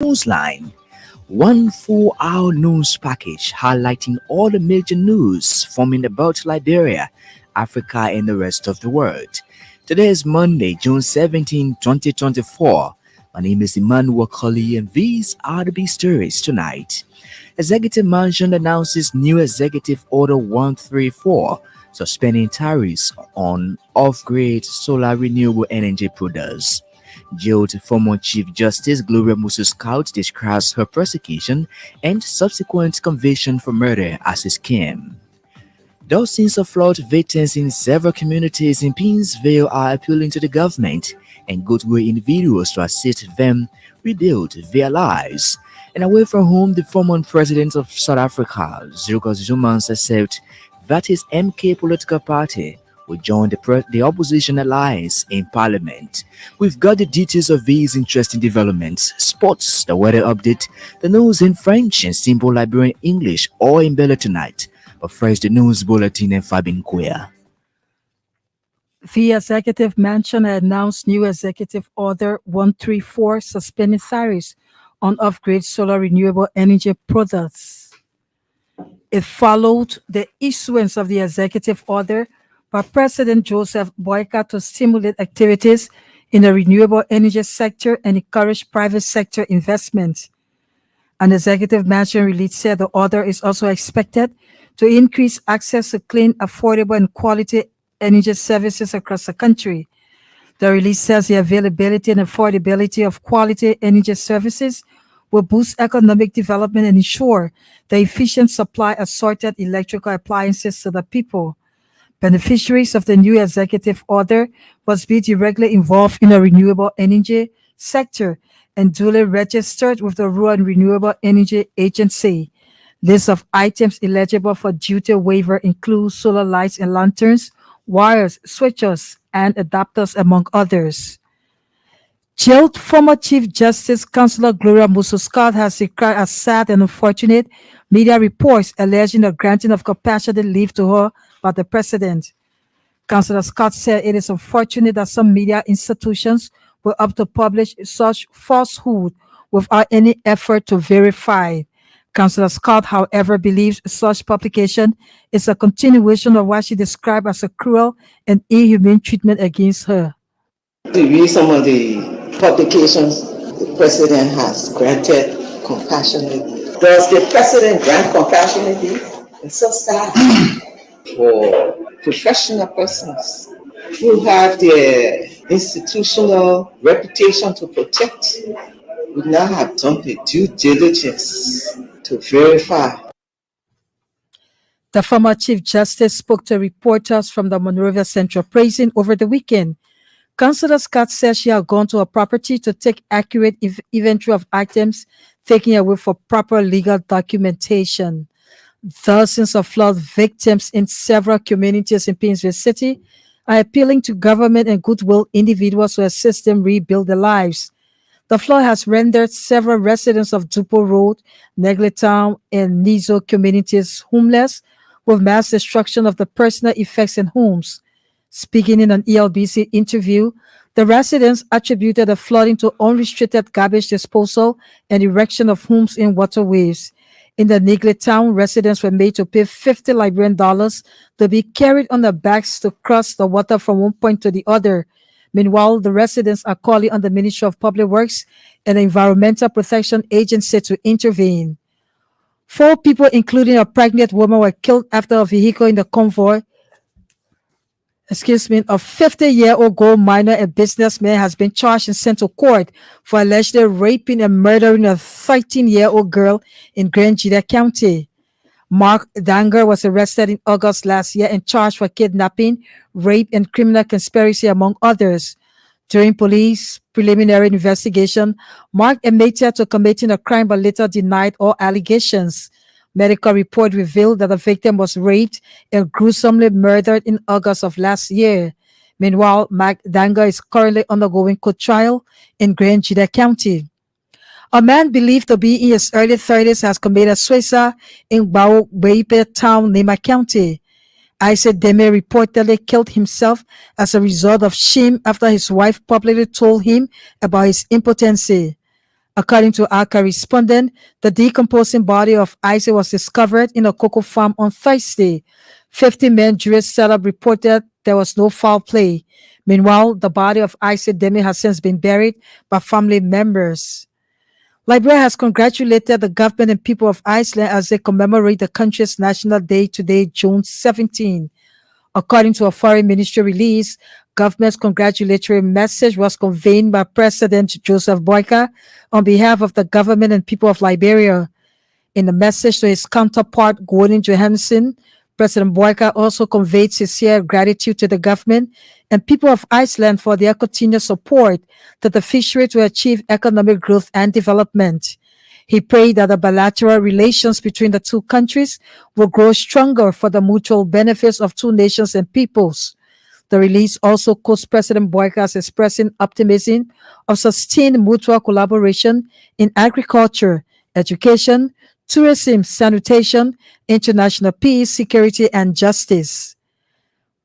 Newsline, one full hour news package highlighting all the major news from in about Liberia, Africa, and the rest of the world. Today is Monday, June 17, 2024. My name is Emmanuel Colley, and these are the big stories tonight. Executive Mansion announces new Executive Order 134 suspending tariffs on off-grid solar renewable energy products. Jailed former Chief Justice Gloria Musu describes her prosecution and subsequent conviction for murder as a scam. Dozens of flood victims in several communities in Pinsville are appealing to the government and goodwill individuals to assist them rebuild their lives. And away from home, the former president of South Africa, Jacob Zuma, said that his MK political party will join the opposition alliance in parliament. We've got the details of these interesting developments, sports, the weather update, the news in French and simple Liberian English, all in Bella tonight. But first, the news bulletin and Fabin Queer. The Executive Mansion announced new Executive Order 134 suspending tariffs on off-grid solar renewable energy products. It followed the issuance of the Executive Order by President Joseph Boyka to stimulate activities in the renewable energy sector and encourage private sector investment. An Executive Mansion release said the order is also expected to increase access to clean, affordable, and quality energy services across the country. The release says the availability and affordability of quality energy services will boost economic development and ensure the efficient supply of sorted electrical appliances to the people. Beneficiaries of the new executive order must be directly involved in the renewable energy sector and duly registered with the Rural and Renewable Energy Agency. List of items eligible for duty waiver include solar lights and lanterns, wires, switches, and adapters, among others. Jailed former Chief Justice Councillor Gloria Musu has described as sad and unfortunate media reports alleging the granting of compassionate leave to her by the president. Councillor Scott said it is unfortunate that some media institutions were up to publish such falsehood without any effort to verify. Councillor Scott, however, believes such publication is a continuation of what she described as a cruel and inhumane treatment against her. To read some of the publications the president has granted compassionate leave. Does the president grant compassionate leave? It's so sad for professional persons who have their institutional reputation to protect would not have done the due diligence to verify. The former Chief Justice spoke to reporters from the Monrovia Central Prison over the weekend. Councillor Scott says she had gone to a property to take accurate inventory of items taken away for proper legal documentation. Dozens of flood victims in several communities in Pinsville City are appealing to government and goodwill individuals to assist them rebuild their lives. The flood has rendered several residents of Dupo Road, Negletown, and Nizo communities homeless, with mass destruction of the personal effects in homes. Speaking in an Elbc interview, the residents attributed the flooding to unrestricted garbage disposal and erection of homes in waterways. In the Negletown, residents were made to pay $50 Liberian to be carried on their backs to cross the water from one point to the other. Meanwhile, the residents are calling on the Ministry of Public Works and the Environmental Protection Agency to intervene. 4 people, including a pregnant woman, were killed after a vehicle in the convoy a 50-year-old gold miner and businessman has been charged and sent to court for allegedly raping and murdering a 13-year-old girl in Grand Jida County. Mark Danger was arrested in August last year and charged for kidnapping, rape, and criminal conspiracy, among others. During police preliminary investigation, Mark admitted to committing a crime but later denied all allegations. Medical report revealed that the victim was raped and gruesomely murdered in August of last year. Meanwhile, Mark Danger is currently undergoing court trial in Grand Jida County. A man believed to be in his early 30s has committed suicide in Bawaipe Town, Nema County. Isaac Deme reportedly killed himself as a result of shame after his wife publicly told him about his impotency. According to our correspondent, the decomposing body of Isaac was discovered in a cocoa farm on Thursday. 50-man jury setup reported there was no foul play. Meanwhile, the body of Isaac Demi has since been buried by family members. Liberia has congratulated the government and people of Iceland as they commemorate the country's National Day today, June 17. According to a foreign ministry release, government's congratulatory message was conveyed by President Joseph Boyka on behalf of the government and people of Liberia. In a message to his counterpart, Gordon Johansen, President Boyka also conveyed sincere gratitude to the government and people of Iceland for their continued support to the fishery to achieve economic growth and development. He prayed that the bilateral relations between the two countries will grow stronger for the mutual benefits of two nations and peoples. The release also quotes President Boyka as expressing optimism of sustained mutual collaboration in agriculture, education, tourism, sanitation, international peace, security, and justice.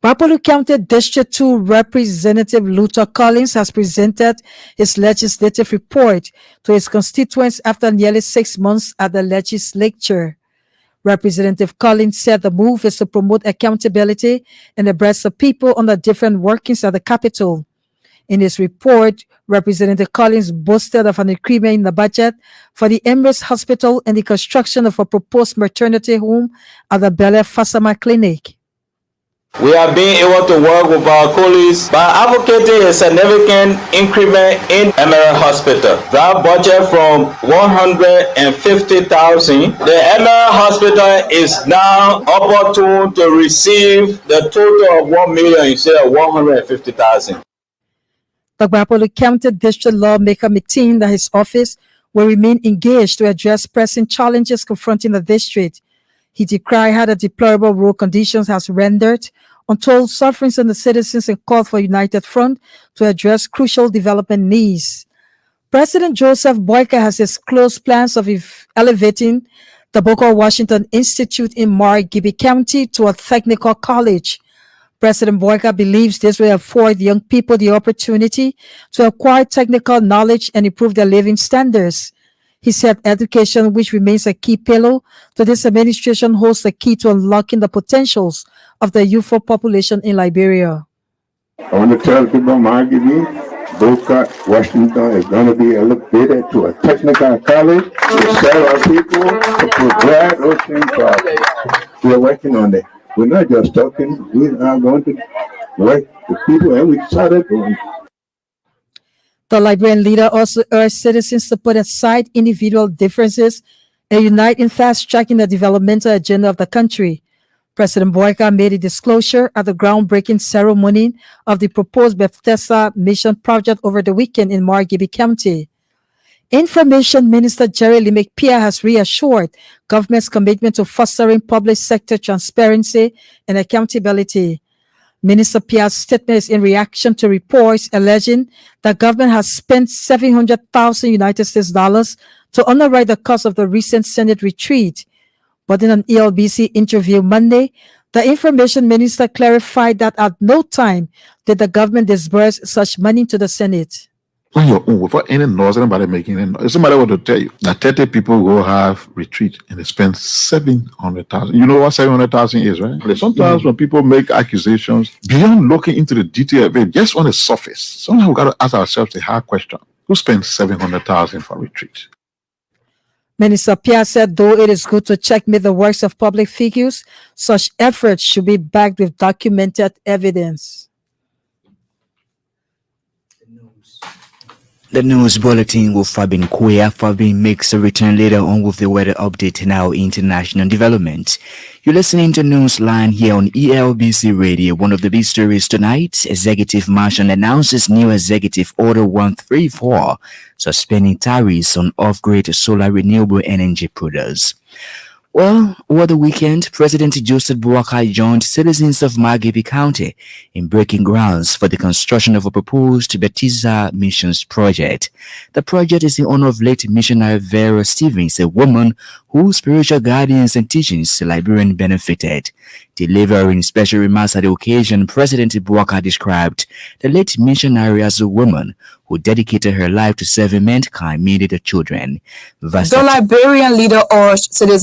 Bapolu County District 2 Representative Luther Collins has presented his legislative report to his constituents after nearly 6 months at the legislature. Representative Collins said the move is to promote accountability and abreast of people on the different workings at the Capitol. In his report, Representative Collins boasted of an increment in the budget for the Emirates Hospital and the construction of a proposed maternity home at the Bel Air Fasama Clinic. We are being able to work with our colleagues by advocating a significant increment in Emirate Hospital. That budget from 150,000, the Emirate Hospital is now opportune to receive the total of 1 million instead of 150,000. The Bapolu County District Lawmaker maintained that his office will remain engaged to address pressing challenges confronting the district. He decried how the deplorable road conditions has rendered untold sufferings in the citizens and called for a united front to address crucial development needs. President Joseph Boyka has disclosed plans of elevating the Booker Washington Institute in Margibi County to a technical college. President Boyka believes this will afford young people the opportunity to acquire technical knowledge and improve their living standards. He said education, which remains a key pillar to this administration, holds the key to unlocking the potentials of the youthful population in Liberia. I want to tell people Margibi, Boca, Washington is going to be elevated to a technical college to serve our people, to provide those things for our people. We are working on it. We're not just talking, we are going to work with people, and we started doing. The Liberian leader also urged citizens to put aside individual differences and unite in fast-tracking the developmental agenda of the country. President Boyka made a disclosure at the groundbreaking ceremony of the proposed Bethesda Mission project over the weekend in Margibi County. Information Minister Jerry Limekpia has reassured government's commitment to fostering public sector transparency and accountability. Minister Pia's statement is in reaction to reports alleging that government has spent $700,000 to underwrite the cost of the recent Senate retreat. But in an Elbc interview Monday, the information minister clarified that at no time did the government disburse such money to the Senate. On your own, without any noise, anybody making any noise. Somebody want to tell you that 30 people go have retreat and they spend 700,000. You know what 700,000 is, right? Sometimes when people make accusations, beyond looking into the detail of it, just on the surface, sometimes we got to ask ourselves the hard question: who spends 700,000 for retreat? Minister Pia said, though it is good to checkmate the works of public figures, such efforts should be backed with documented evidence. The news bulletin with Fabin Kuya. Fabin makes a return later on with the weather update now international development. You're listening to Newsline here on Elbc Radio. One of the big stories tonight: Executive Marshal announces new Executive Order 134, suspending tariffs on off-grid solar renewable energy products. Well, over the weekend, President Joseph Boakai joined citizens of Magabi County in breaking grounds for the construction of a proposed Baptista Missions project. The project is in honor of late missionary Vera Stevens, a woman whose spiritual guidance and teachings the Liberian benefited. Delivering special remarks at the occasion, President Boakai described the late missionary as a woman who dedicated her life to serving mankind, mainly the children. The Liberian leader urged citizens